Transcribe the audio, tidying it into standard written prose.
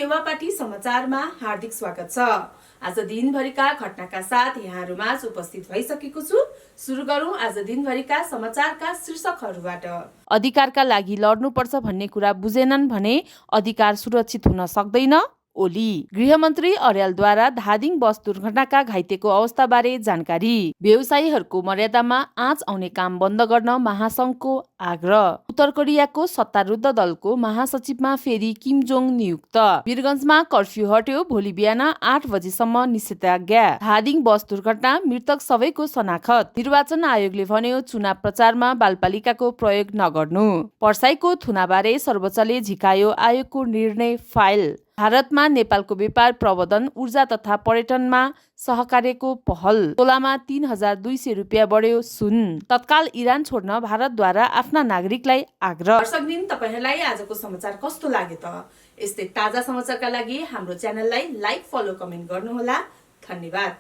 चेवापाटी समाचारमा हार्दिक स्वागत छ। आज दिनभरिका घटनाका साथ यहाँहरूमाझ उपस्थित भइसकेको छु। सुरु गरौँ आज दिनभरिका समाचारका शीर्षकहरूबाट। अधिकारका लागि लड्नुपर्छ भन्ने कुरा बुझेनन् भने अधिकार सुरक्षित हुन सक्दैन। ओली गृहमन्त्री अर्यालद्वारा धादिङ बस दुर्घटनाका घाइतेको अवस्थाबारे जानकारी। व्यवसायीहरूको मर्यादामा आँच आउने काम बन्द गर्न महासङ्घको आग्रह। उत्तर कोरियाको सत्तारूढ दलको महासचिवमा फेरि किम जोङ नियुक्त। वीरगञ्जमा कर्फ्यू हट्यो, भोलि बिहान 8 बजेसम्म निषेधाज्ञा। धादिङ बस दुर्घटना, मृतक सबैको शनाखत। निर्वाचन आयोगले भन्यो चुनाव प्रचारमा बालबालिकाको प्रयोग नगर्नु। पर्साईको थुनाबारे सर्वोच्चले झिकायो आयोगको निर्णय फाइल। भारतमा नेपालको व्यापार प्रवर्धन, ऊर्जा तथा पर्यटनमा सहकार्यको पहल। तोलामा 3200 रुपियाँ बढ्यो सुन। तत्काल इरान छोड्न भारतद्वारा आफ्ना नागरिकलाई आग्रह। दर्शकवृन्द, तपाईहरुलाई आजको समाचार कस्तो लाग्यो त? यस्तै ताजा समाचारका लागि हाम्रो च्यानललाई लाइक, फलो, कमेन्ट गर्नुहोला। धन्यवाद।